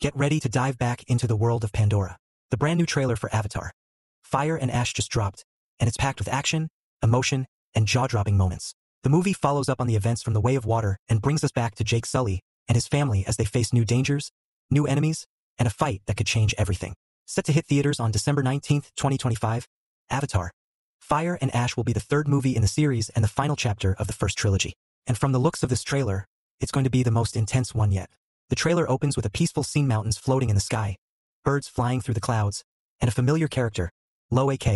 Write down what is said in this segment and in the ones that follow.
Get ready to dive back into the world of Pandora. The brand new trailer for Avatar, Fire and Ash just dropped, and it's packed with action, emotion, and jaw-dropping moments. The movie follows up on the events from The Way of Water and brings us back to Jake Sully and his family as they face new dangers, new enemies, and a fight that could change everything. Set to hit theaters on December 19, 2025, Avatar, Fire and Ash will be the third movie in the series and the final chapter of the first trilogy. And from the looks of this trailer, it's going to be the most intense one yet. The trailer opens with a peaceful scene, mountains floating in the sky, birds flying through the clouds, and a familiar character, Loak,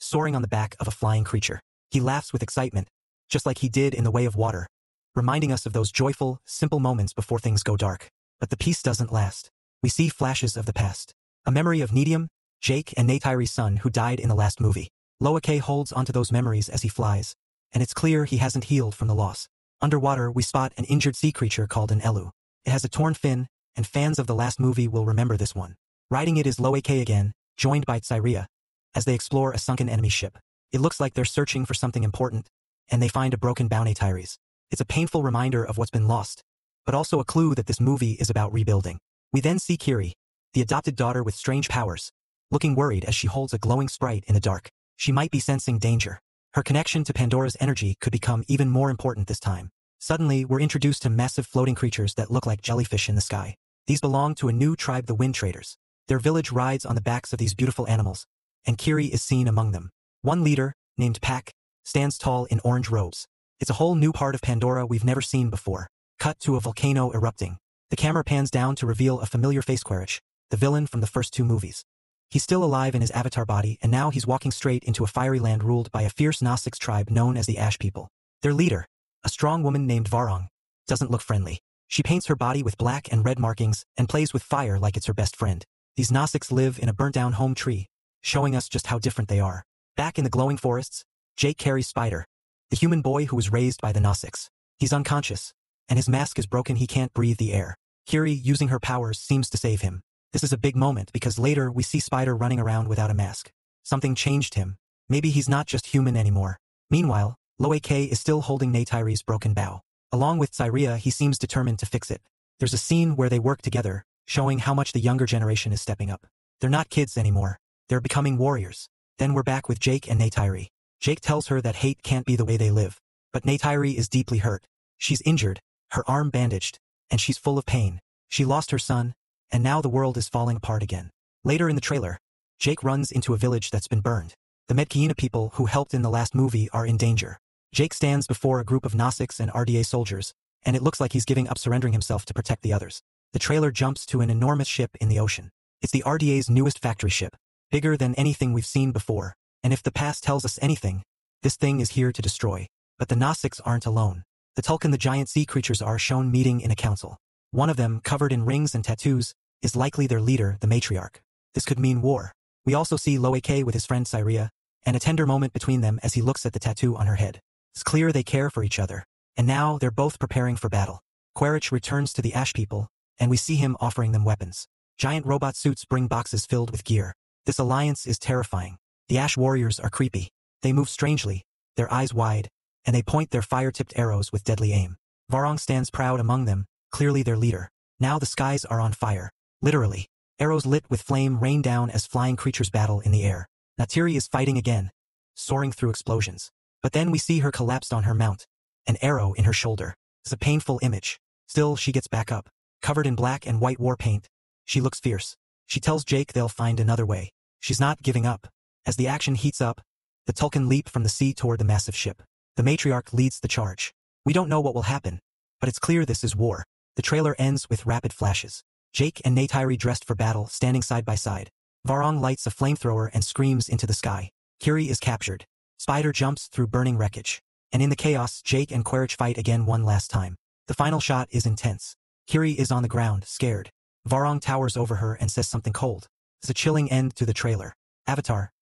soaring on the back of a flying creature. He laughs with excitement, just like he did in The Way of Water, reminding us of those joyful, simple moments before things go dark. But the peace doesn't last. We see flashes of the past. A memory of Needium, Jake and Neytiri's son who died in the last movie. Loak holds onto those memories as he flies, and it's clear he hasn't healed from the loss. Underwater, we spot an injured sea creature called an Elu. It has a torn fin, and fans of the last movie will remember this one. Riding it is Loak again, joined by Tsyria, as they explore a sunken enemy ship. It looks like they're searching for something important, and they find a broken bow Neytiri's. It's a painful reminder of what's been lost, but also a clue that this movie is about rebuilding. We then see Kiri, the adopted daughter with strange powers, looking worried as she holds a glowing sprite in the dark. She might be sensing danger. Her connection to Pandora's energy could become even more important this time. Suddenly, we're introduced to massive floating creatures that look like jellyfish in the sky. These belong to a new tribe, the Wind Traders. Their village rides on the backs of these beautiful animals, and Kiri is seen among them. One leader, named Pak, stands tall in orange robes. It's a whole new part of Pandora we've never seen before. Cut to a volcano erupting. The camera pans down to reveal a familiar face, Quaritch, the villain from the first two movies. He's still alive in his avatar body, and now he's walking straight into a fiery land ruled by a fierce Gnostics tribe known as the Ash People. Their leader, a strong woman named Varong, doesn't look friendly. She paints her body with black and red markings and plays with fire like it's her best friend. These Gnostics live in a burnt-down home tree, showing us just how different they are. Back in the glowing forests, Jake carries Spider, the human boy who was raised by the Gnostics. He's unconscious, and his mask is broken. He can't breathe the air. Kiri, using her powers, seems to save him. This is a big moment because later we see Spider running around without a mask. Something changed him. Maybe he's not just human anymore. Meanwhile, Loak is still holding Neytiri's broken bow. Along with Tsyria, he seems determined to fix it. There's a scene where they work together, showing how much the younger generation is stepping up. They're not kids anymore. They're becoming warriors. Then we're back with Jake and Neytiri. Jake tells her that hate can't be the way they live. But Neytiri is deeply hurt. She's injured, her arm bandaged, and she's full of pain. She lost her son, and now the world is falling apart again. Later in the trailer, Jake runs into a village that's been burned. The Medkiina people who helped in the last movie are in danger. Jake stands before a group of Gnostics and RDA soldiers, and it looks like he's giving up, surrendering himself to protect the others. The trailer jumps to an enormous ship in the ocean. It's the RDA's newest factory ship, bigger than anything we've seen before, and if the past tells us anything, this thing is here to destroy. But the Gnostics aren't alone. The Tulkun, the giant sea creatures, are shown meeting in a council. One of them, covered in rings and tattoos, is likely their leader, the matriarch. This could mean war. We also see Loak with his friend Tsyria, and a tender moment between them as he looks at the tattoo on her head. It's clear they care for each other, and now they're both preparing for battle. Quaritch returns to the Ash People, and we see him offering them weapons. Giant robot suits bring boxes filled with gear. This alliance is terrifying. The Ash warriors are creepy. They move strangely, their eyes wide, and they point their fire-tipped arrows with deadly aim. Varong stands proud among them, clearly their leader. Now the skies are on fire. Literally, arrows lit with flame rain down as flying creatures battle in the air. Neytiri is fighting again, soaring through explosions. But then we see her collapsed on her mount, an arrow in her shoulder. It's a painful image. Still, she gets back up. Covered in black and white war paint, she looks fierce. She tells Jake they'll find another way. She's not giving up. As the action heats up, the Tulkun leap from the sea toward the massive ship. The matriarch leads the charge. We don't know what will happen, but it's clear this is war. The trailer ends with rapid flashes. Jake and Neytiri dressed for battle, standing side by side. Varong lights a flamethrower and screams into the sky. Kiri is captured. Spider jumps through burning wreckage. And in the chaos, Jake and Quaritch fight again one last time. The final shot is intense. Kiri is on the ground, scared. Varong towers over her and says something cold. It's a chilling end to the trailer. Avatar,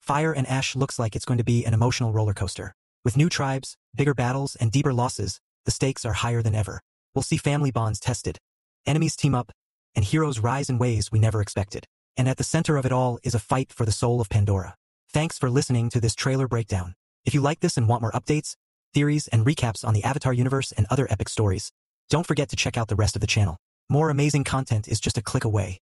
Fire and Ash looks like it's going to be an emotional roller coaster. With new tribes, bigger battles, and deeper losses, the stakes are higher than ever. We'll see family bonds tested. Enemies team up, and heroes rise in ways we never expected. And at the center of it all is a fight for the soul of Pandora. Thanks for listening to this trailer breakdown. If you like this and want more updates, theories, and recaps on the Avatar universe and other epic stories, don't forget to check out the rest of the channel. More amazing content is just a click away.